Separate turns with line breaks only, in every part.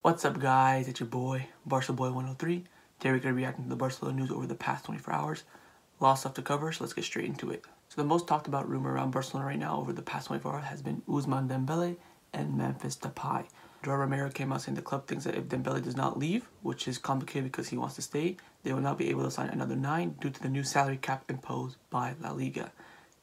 What's up, guys? It's your boy, Barca Boy 103. Today we're going to be reacting to the Barcelona news over the past 24 hours. A lot of stuff to cover, so let's get straight into it. So the most talked about rumor around Barcelona right now over the past 24 hours has been Ousmane Dembele and Memphis Depay. Joao Romero came out saying the club thinks that if Dembele does not leave, which is complicated because he wants to stay, they will not be able to sign another 9 due to the new salary cap imposed by La Liga.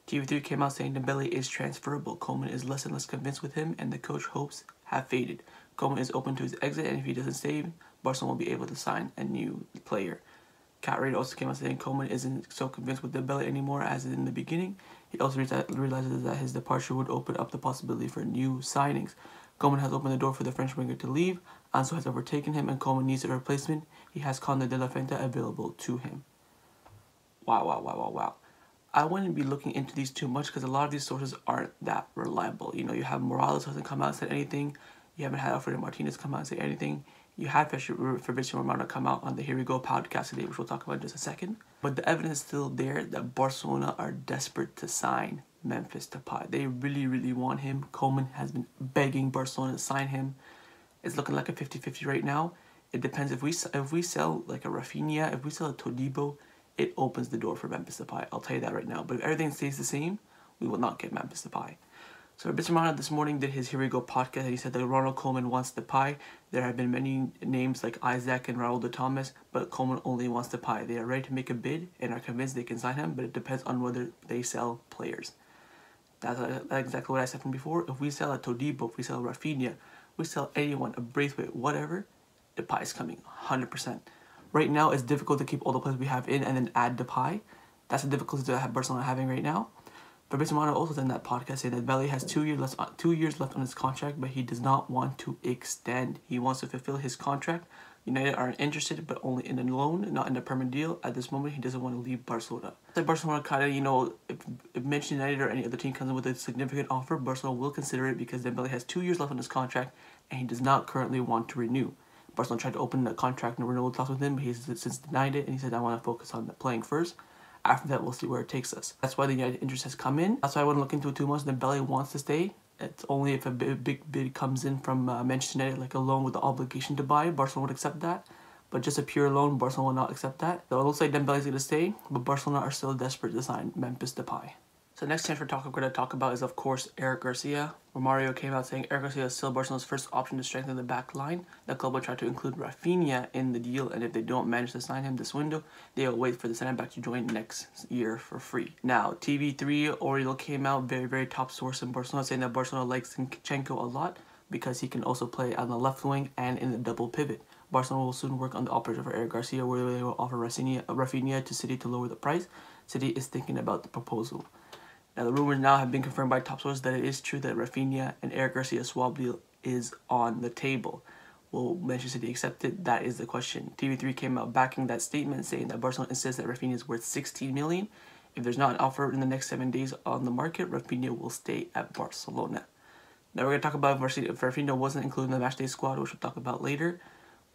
TV3 came out saying Dembele is transferable. Koeman is less and less convinced with him, and the coach hopes have faded. Koeman is open to his exit, and if he doesn't stay, Barcelona will be able to sign a new player. Cat Radio also came out saying Koeman isn't so convinced with Dembele anymore as in the beginning. He also realizes that his departure would open up the possibility for new signings. Koeman has opened the door for the French winger to leave. Ansu has overtaken him, and Koeman needs a replacement. He has Conde de la Fuente available to him. Wow. I wouldn't be looking into these too much because a lot of these sources aren't that reliable. You know, you have Morales hasn't come out and said anything. You haven't had Alfredo Martinez come out and say anything. You had Fabrizio Romano come out on the Here We Go podcast today, which we'll talk about in just a second. But the evidence is still there that Barcelona are desperate to sign Memphis Depay. They really want him. Koeman has been begging Barcelona to sign him. It's looking like a 50-50 right now. It depends if we sell like a Rafinha, if we sell a Todibo, it opens the door for Memphis Depay. I'll tell you that right now. But if everything stays the same, we will not get Memphis Depay. So Fabrizio Romano this morning did his Here We Go podcast, and he said that Ronald Koeman wants Depay. There have been many names like Isaac and Raul de Thomas, but Koeman only wants Depay. They are ready to make a bid and are convinced they can sign him, but it depends on whether they sell players. That's exactly what I said from before. If we sell a Todibo, if we sell Rafinha, we sell anyone, a Braithwaite, whatever, Depay is coming 100%. Right now, it's difficult to keep all the players we have in and then add Depay. That's the difficulty that Barcelona are having right now. Fabrizio Romano also said in that podcast saying that Dembele has 2 years left on his contract, but he does not want to extend. He wants to fulfill his contract. United are interested, but only in a loan, not in a permanent deal. At this moment, he doesn't want to leave Barcelona. So Barcelona kind of, if Manchester United or any other team comes in with a significant offer, Barcelona will consider it because Dembele has 2 years left on his contract, and he does not currently want to renew. Barcelona tried to open the contract and renewal talks with him, but he's since denied it, and he said, I want to focus on playing first. After that, we'll see where it takes us. That's why the United interest has come in. That's why I wouldn't look into it too much. Dembele wants to stay. It's only if a big bid comes in from Manchester United, like a loan with the obligation to buy, Barcelona would accept that. But just a pure loan, Barcelona will not accept that. So it looks like Dembele's going to stay, but Barcelona are still desperate to sign Memphis Depay. So next transfer talk I'm going to talk about is, of course, Eric Garcia. Romario came out saying Eric Garcia is still Barcelona's first option to strengthen the back line. The club will try to include Rafinha in the deal, and if they don't manage to sign him this window, they will wait for the center-back to join next year for free. Now, TV3 Oriol came out, very top source in Barcelona, saying that Barcelona likes Zinchenko a lot because he can also play on the left wing and in the double pivot. Barcelona will soon work on the option for Eric Garcia, where they will offer Rafinha to City to lower the price. City is thinking about the proposal. Now, the rumors now have been confirmed by top sources that it is true that Rafinha and Eric Garcia swap deal is on the table. Will Manchester City accept it? That is the question. TV3 came out backing that statement, saying that Barcelona insists that Rafinha is worth 16 million. If there's not an offer in the next 7 days on the market, Rafinha will stay at Barcelona. Now, we're going to talk about if Rafinha wasn't included in the matchday squad, which we'll talk about later.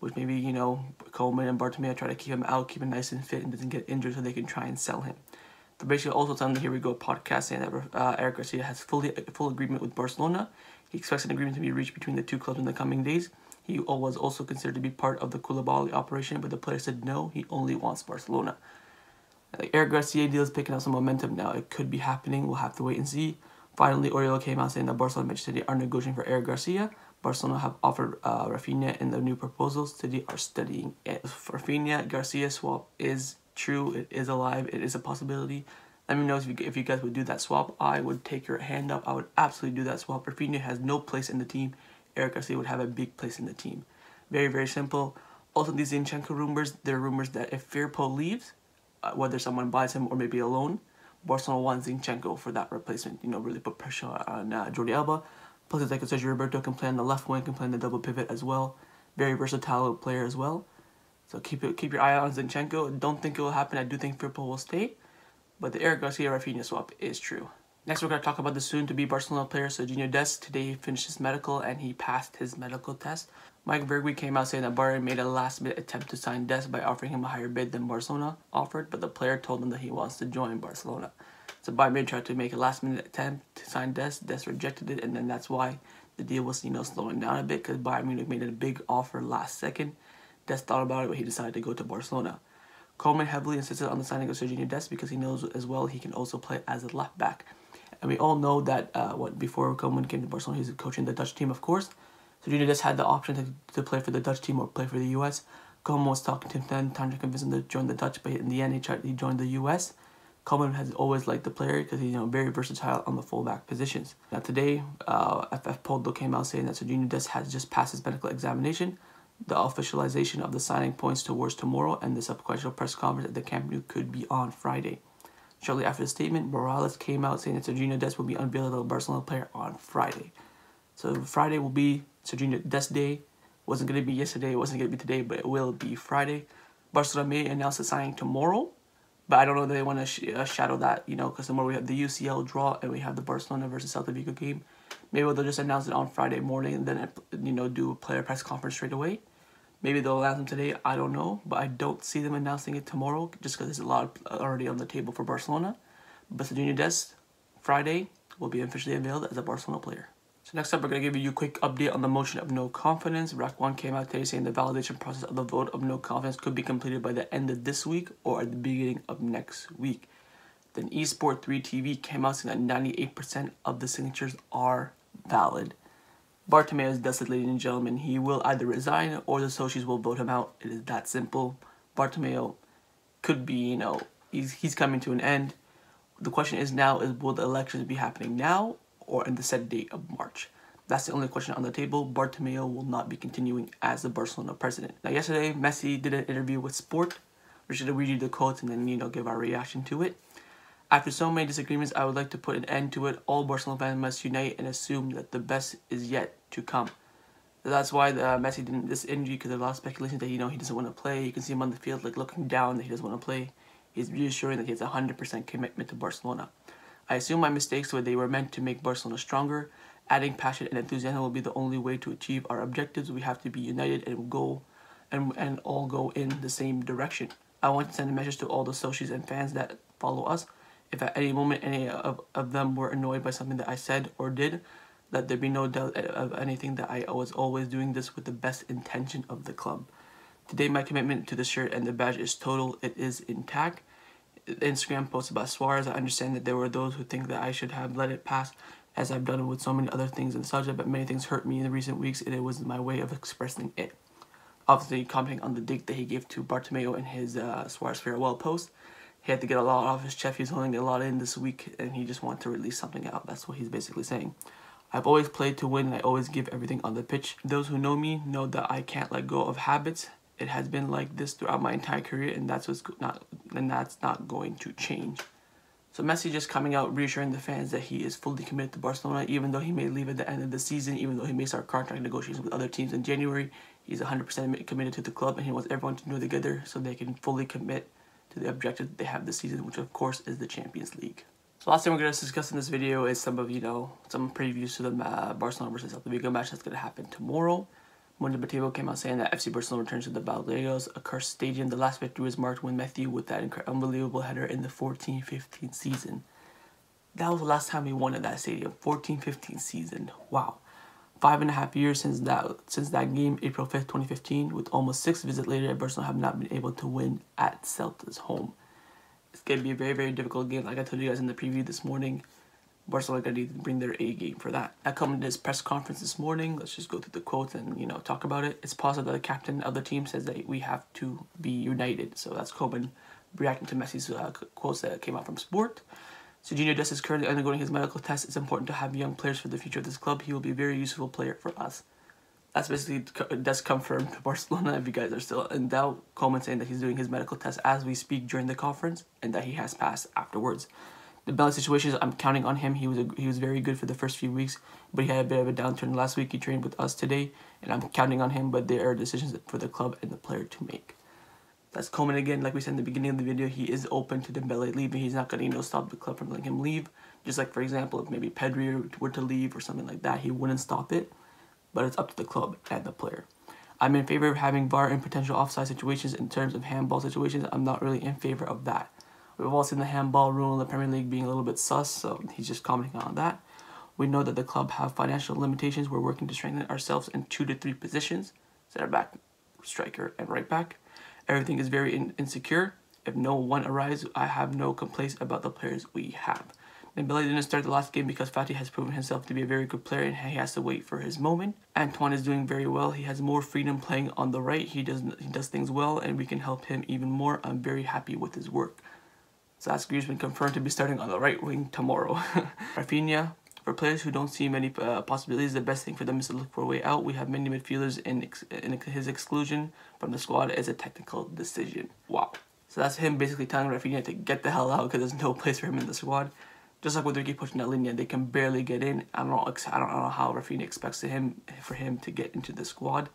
Which maybe, Koeman and Bartomeu try to keep him out, keep him nice and fit, and doesn't get injured so they can try and sell him. Fabrizio also on the Here We Go podcast saying that Eric Garcia has full agreement with Barcelona. He expects an agreement to be reached between the two clubs in the coming days. He was also considered to be part of the Koulibaly operation, but the player said no, he only wants Barcelona. The Eric Garcia deal is picking up some momentum now. It could be happening. We'll have to wait and see. Finally, Oriol came out saying that Barcelona and Manchester City are negotiating for Eric Garcia. Barcelona have offered Rafinha in the new proposals. City are studying it. Rafinha Garcia swap is true. It is alive. It is a possibility. Let me know if you guys would do that swap. I would take your hand up. I would absolutely do that swap. Rafinha has no place in the team. Eric Garcia would have a big place in the team. Very simple. Also, these Zinchenko rumors, there are rumors that if Firpo leaves, whether someone buys him or maybe a loan, Barcelona wants Zinchenko for that replacement. Really put pressure on Jordi Alba. Plus, it's like Sergio Roberto can play on the left wing, can play on the double pivot as well. Very versatile player as well. So keep your eye on Zinchenko. Don't think it will happen. I do think Firpo will stay. But the Eric Garcia-Rafinha swap is true. Next, we're going to talk about the soon-to-be Barcelona player, Serginho Dest. Today, he finished his medical, and he passed his medical test. Mike Vergui came out saying that Barca made a last-minute attempt to sign Dest by offering him a higher bid than Barcelona offered, but the player told him that he wants to join Barcelona. So Bayern tried to make a last-minute attempt to sign Dest. Dest rejected it, and then that's why the deal was, slowing down a bit because Bayern Munich made it a big offer last second. Dest thought about it, but he decided to go to Barcelona. Koeman heavily insisted on the signing of Serginho Dest because he knows as well he can also play as a left back. And we all know that before Koeman came to Barcelona, he was coaching the Dutch team, of course. Serginho Dest had the option to play for the Dutch team or play for the US. Koeman was talking to him then, trying to convince him to join the Dutch, but in the end he joined the US. Koeman has always liked the player because he's very versatile on the fullback positions. Now today, FF Poldo came out saying that Serginho Dest has just passed his medical examination. The officialization of the signing points towards tomorrow, and the subsequent press conference at the Camp Nou could be on Friday. Shortly after the statement, Morales came out saying that Serginho Dest will be unveiled as a Barcelona player on Friday. So Friday will be Serginho Dest Day. Wasn't going to be yesterday, it wasn't going to be today, but it will be Friday. Barcelona may announce the signing tomorrow, but I don't know if they want to shadow that, because tomorrow we have the UCL draw and we have the Barcelona versus Celta Vigo game. Maybe they'll just announce it on Friday morning and then, do a player press conference straight away. Maybe they'll announce them today, I don't know, but I don't see them announcing it tomorrow just because there's a lot already on the table for Barcelona. But Serginho Dest, Friday, will be officially unveiled as a Barcelona player. So next up, we're going to give you a quick update on the motion of no confidence. RAC1 came out today saying the validation process of the vote of no confidence could be completed by the end of this week or at the beginning of next week. Then eSport 3 TV came out saying that 98% of the signatures are valid. Bartomeu is dusted, ladies and gentlemen. He will either resign or the socios will vote him out. It is that simple. Bartomeu could be, he's coming to an end. The question is now, will the elections be happening now or in the set date of March? That's the only question on the table. Bartomeu will not be continuing as the Barcelona president. Now, yesterday, Messi did an interview with Sport. We're just going to read you the quotes and then, give our reaction to it. After so many disagreements, I would like to put an end to it. All Barcelona fans must unite and assume that the best is yet to come. So that's why Messi did this injury, because there's a lot of speculation that, he doesn't want to play. You can see him on the field, looking down, that he doesn't want to play. He's reassuring that he has 100% commitment to Barcelona. I assume my mistakes were they were meant to make Barcelona stronger. Adding passion and enthusiasm will be the only way to achieve our objectives. We have to be united and all go in the same direction. I want to send a message to all the socios and fans that follow us. If at any moment any of them were annoyed by something that I said or did, let there be no doubt of anything, that I was always doing this with the best intention of the club. Today my commitment to the shirt and the badge is total. It is intact. Instagram post about Suarez, I understand that there were those who think that I should have let it pass, as I've done with so many other things in the subject, but many things hurt me in the recent weeks and it was my way of expressing it. Obviously commenting on the dig that he gave to Bartomeu in his Suarez farewell post. He had to get a lot off his chest. He's holding a lot in this week and he just wanted to release something out. That's what he's basically saying. I've always played to win and I always give everything on the pitch. Those who know me know that I can't let go of habits. It has been like this throughout my entire career, and that's not going to change. So Messi just coming out reassuring the fans that he is fully committed to Barcelona, even though he may leave at the end of the season, even though he may start contract negotiations with other teams in January. He's 100% committed to the club, and he wants everyone to know together so they can fully commit to the objective that they have this season, which of course is the Champions League. So last thing we're going to discuss in this video is some previews to the Barcelona versus Celta Vigo match that's going to happen tomorrow. Mundo Deportivo came out saying that FC Barcelona returns to the Baladeros, a cursed stadium. The last victory was marked when Matthew with that unbelievable header in the 14-15 season. That was the last time we won at that stadium, 14-15 season. Wow. 5.5 years since that game, April 5th, 2015, with almost 6 visits later, Barcelona have not been able to win at Celta's home. It's going to be a very, very difficult game. Like I told you guys in the preview this morning, Barcelona going to need to bring their A game for that. That coming to his press conference this morning, let's just go through the quotes and, talk about it. It's possible that the captain of the team says that we have to be united. So that's Koeman reacting to Messi's quotes that came out from Sport. Serginho Dest is currently undergoing his medical test. It's important to have young players for the future of this club. He will be a very useful player for us. That's basically Dest confirmed to Barcelona. If you guys are still in doubt, Koeman saying that he's doing his medical test as we speak during the conference and that he has passed afterwards. The Dembele situation, I'm counting on him. He was very good for the first few weeks, but he had a bit of a downturn last week. He trained with us today, and I'm counting on him, but there are decisions for the club and the player to make. That's Koeman again. Like we said in the beginning of the video, he is open to Dembele leaving. He's not going to stop the club from letting him leave. Just like, for example, if maybe Pedri were to leave or something like that, he wouldn't stop it, but it's up to the club and the player. I'm in favor of having VAR in potential offside situations. In terms of handball situations, I'm not really in favor of that. We've all seen the handball rule in the Premier League being a little bit sus, so he's just commenting on that. We know that the club have financial limitations. We're working to strengthen ourselves in 2 to 3 positions, center back, striker, and right back. Everything is very insecure. If no one arrives, I have no complaints about the players we have. Dembele didn't start the last game because Fati has proven himself to be a very good player and he has to wait for his moment. Antoine is doing very well. He has more freedom playing on the right. He does things well and we can help him even more. I'm very happy with his work. Zach has been confirmed to be starting on the right wing tomorrow. Rafinha, for players who don't see many possibilities, the best thing for them is to look for a way out. We have many midfielders and his exclusion from the squad is a technical decision. Wow. So that's him basically telling Rafinha to get the hell out because there's no place for him in the squad. Just like with Ricky pushing that linear, they can barely get in. I don't know how Rafinha expects for him to get into the squad.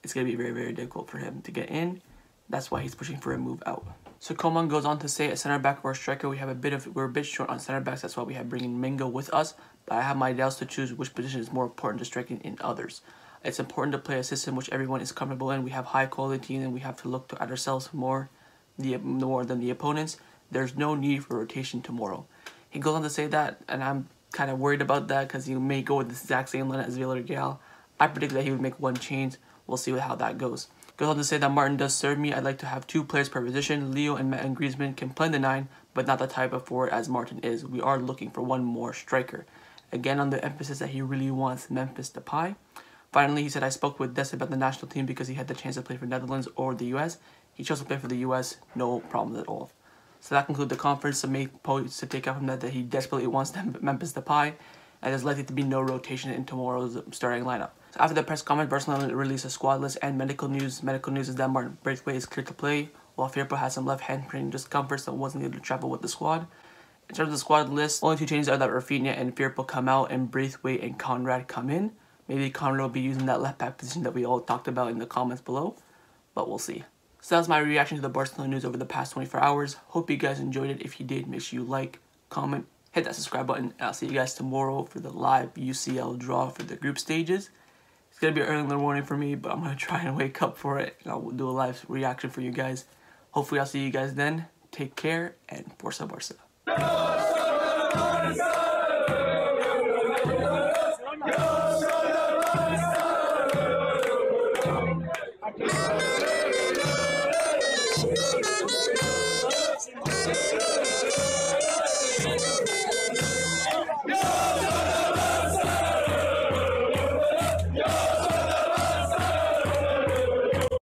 It's gonna be very, very difficult for him to get in. That's why he's pushing for a move out. So Koeman goes on to say, at center back or striker, we're a bit short on center backs. That's why we have bringing Mingo with us. But I have my doubts to choose which position is more important to striking in others. It's important to play a system which everyone is comfortable in. We have high quality and we have to look at ourselves more than the opponents. There's no need for rotation tomorrow. He goes on to say that, and I'm kind of worried about that because he may go with the exact same line as Villarreal. I predict that he would make one change. We'll see how that goes. Goes on to say that Martin does serve me. I'd like to have 2 players per position. Leo and Griezmann can play the 9, but not the type of forward as Martin is. We are looking for one more striker. Again, on the emphasis that he really wants Memphis Depay. Finally, he said, I spoke with Dest about the national team because he had the chance to play for Netherlands or the US. He chose to play for the US, no problems at all. So that concludes the conference. Some main points to take out from that he desperately wants Memphis Depay, and there's likely to be no rotation in tomorrow's starting lineup. So after the press conference, Barcelona released a squad list and medical news. Medical news is that Martin Braithwaite is clear to play, while Firpo has some left hand pain discomfort, so wasn't able to travel with the squad. In terms of the squad list, only 2 changes are that Rafinha and Firpo come out and Braithwaite and Conrad come in. Maybe Conrad will be using that left back position that we all talked about in the comments below, but we'll see. So that was my reaction to the Barcelona news over the past 24 hours. Hope you guys enjoyed it. If you did, make sure you like, comment, hit that subscribe button. And I'll see you guys tomorrow for the live UCL draw for the group stages. It's going to be early in the morning for me, but I'm going to try and wake up for it. And I'll do a live reaction for you guys. Hopefully I'll see you guys then. Take care and Forza Barca.
Go,